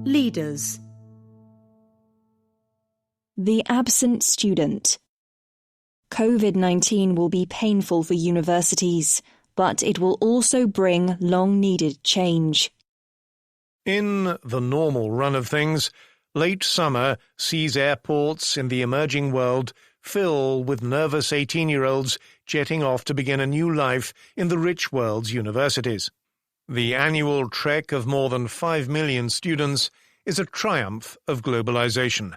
Leaders. The absent student. COVID-19 will be painful for universities, but it will also bring long-needed change. In the normal run of things, late summer sees airports in the emerging world fill with nervous 18-year-olds jetting off to begin a new life in the rich world's universities. The annual trek of more than 5 million students is a triumph of globalization.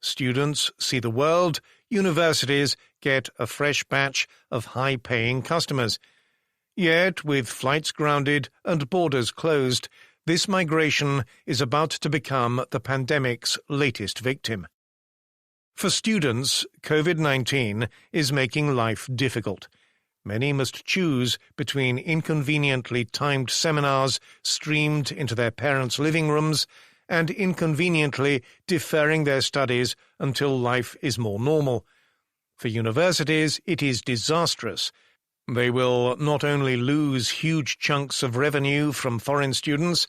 Students see the world, universities get a fresh batch of high-paying customers. Yet, with flights grounded and borders closed, this migration is about to become the pandemic's latest victim. For students, COVID-19 is making life difficult. Many must choose between inconveniently timed seminars streamed into their parents' living rooms and inconveniently deferring their studies until life is more normal. For universities, it is disastrous. They will not only lose huge chunks of revenue from foreign students,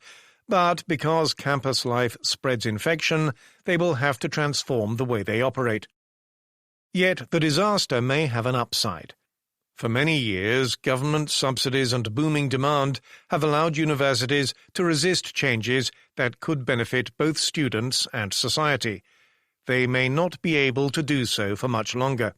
but because campus life spreads infection, they will have to transform the way they operate. Yet the disaster may have an upside. For many years, government subsidies and booming demand have allowed universities to resist changes that could benefit both students and society. They may not be able to do so for much longer.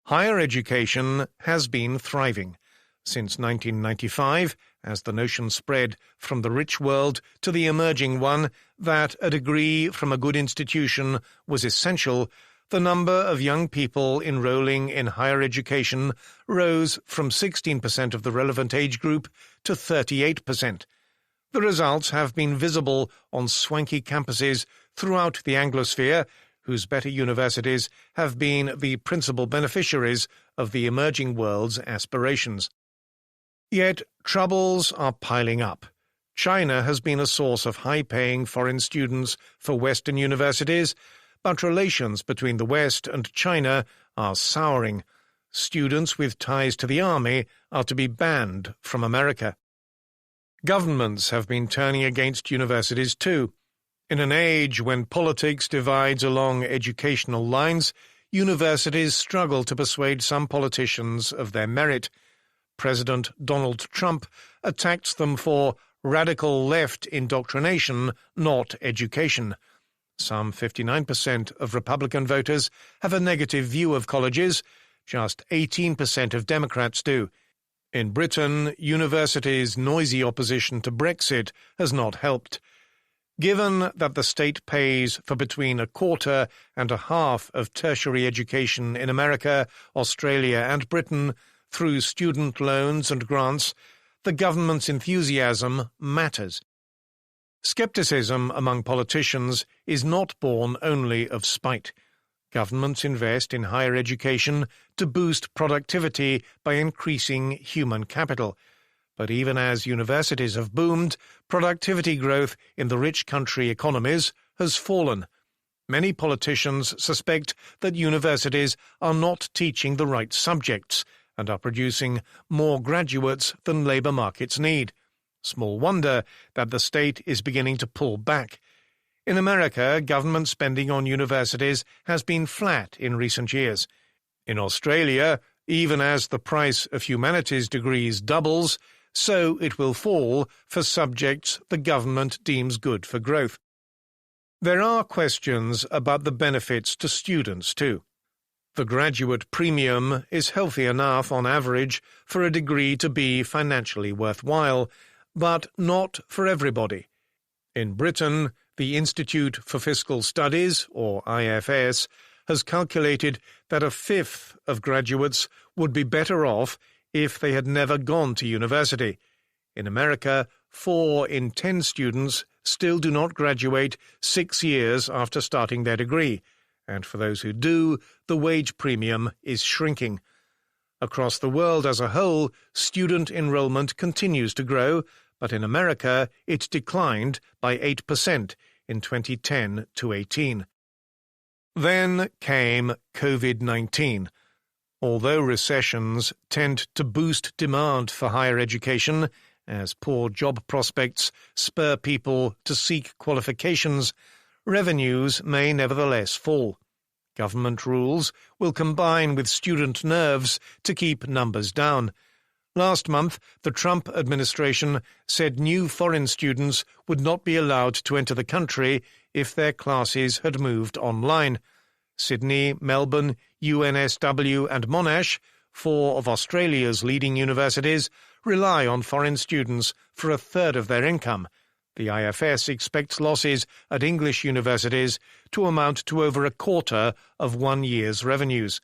Higher education has been thriving. Since 1995, as the notion spread from the rich world to the emerging one that a degree from a good institution was essential, the number of young people enrolling in higher education rose from 16% of the relevant age group to 38%. The results have been visible on swanky campuses throughout the Anglosphere, whose better universities have been the principal beneficiaries of the emerging world's aspirations. Yet troubles are piling up. China has been a source of high-paying foreign students for Western universities, but relations between the West and China are souring. Students with ties to the army are to be banned from America. Governments have been turning against universities too. In an age when politics divides along educational lines, universities struggle to persuade some politicians of their merit. President Donald Trump attacks them for radical left indoctrination, not education. Some 59% of Republican voters have a negative view of colleges. Just 18% of Democrats do. In Britain, universities' noisy opposition to Brexit has not helped. Given that the state pays for between a quarter and a half of tertiary education in America, Australia and Britain through student loans and grants, the government's enthusiasm matters. Skepticism among politicians is not born only of spite. Governments invest in higher education to boost productivity by increasing human capital. But even as universities have boomed, productivity growth in the rich country economies has fallen. Many politicians suspect that universities are not teaching the right subjects and are producing more graduates than labour markets need. Small wonder that the state is beginning to pull back. In America, government spending on universities has been flat in recent years. In Australia, even as the price of humanities degrees doubles, so it will fall for subjects the government deems good for growth. There are questions about the benefits to students too. The graduate premium is healthy enough on average for a degree to be financially worthwhile, but not for everybody. In Britain, the Institute for Fiscal Studies, or IFS, has calculated that a fifth of graduates would be better off if they had never gone to university. In America, 4 in 10 students still do not graduate 6 years after starting their degree, and for those who do, the wage premium is shrinking. Across the world as a whole, student enrollment continues to grow, but in America it declined by 8% in 2010 to 18. Then came COVID-19. Although recessions tend to boost demand for higher education, As poor job prospects spur people to seek qualifications, revenues may nevertheless fall. Government rules will combine with student nerves to keep numbers down. Last month, the Trump administration said new foreign students would not be allowed to enter the country if their classes had moved online. Sydney, Melbourne, UNSW and Monash, four of Australia's leading universities, rely on foreign students for a third of their income. The IFS expects losses at English universities to amount to over a quarter of 1 year's revenues.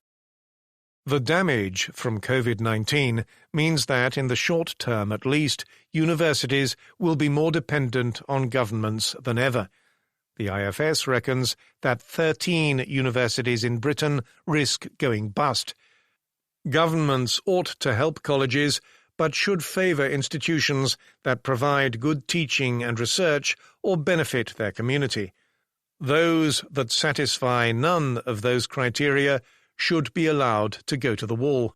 The damage from COVID-19 means that, in the short term at least, universities will be more dependent on governments than ever. The IFS reckons that 13 universities in Britain risk going bust. Governments ought to help colleges, but should favour institutions that provide good teaching and research or benefit their community. Those that satisfy none of those criteria should be allowed to go to the wall.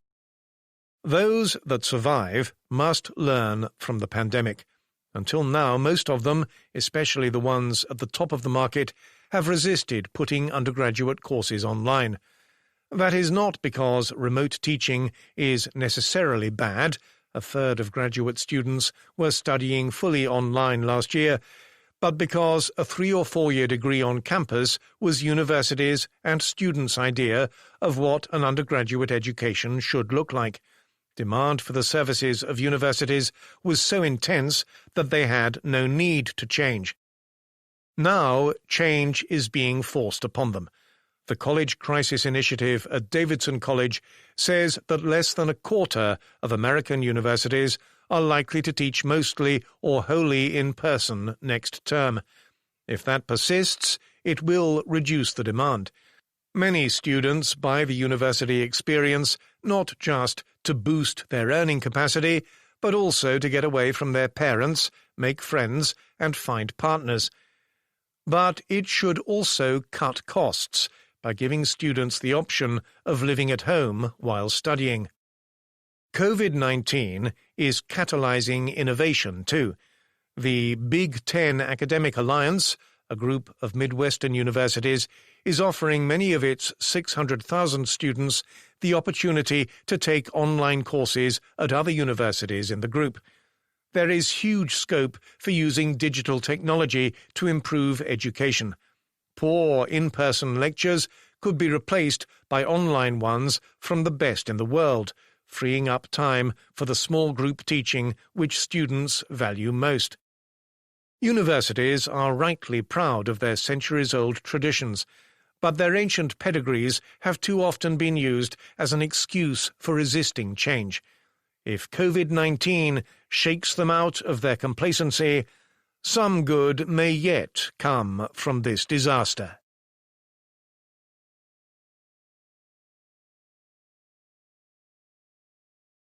Those that survive must learn from the pandemic. Until now, most of them, especially the ones at the top of the market, have resisted putting undergraduate courses online. That is not because remote teaching is necessarily bad. A third of graduate students were studying fully online last year, but because a 3- or 4-year degree on campus was universities' and students' idea of what an undergraduate education should look like. Demand for the services of universities was so intense that they had no need to change. Now change is being forced upon them. The College Crisis Initiative at Davidson College says that less than a quarter of American universities are likely to teach mostly or wholly in person next term. If that persists, it will reduce the demand. Many students buy the university experience not just to boost their earning capacity, but also to get away from their parents, make friends, and find partners. But it should also cut costs by giving students the option of living at home while studying. COVID-19 is catalyzing innovation too. The Big Ten Academic Alliance, a group of Midwestern universities, is offering many of its 600,000 students the opportunity to take online courses at other universities in the group. There is huge scope for using digital technology to improve education. Poor in-person lectures could be replaced by online ones from the best in the world, freeing up time for the small group teaching which students value most. Universities are rightly proud of their centuries-old traditions, but their ancient pedigrees have too often been used as an excuse for resisting change. If COVID-19 shakes them out of their complacency, some good may yet come from this disaster.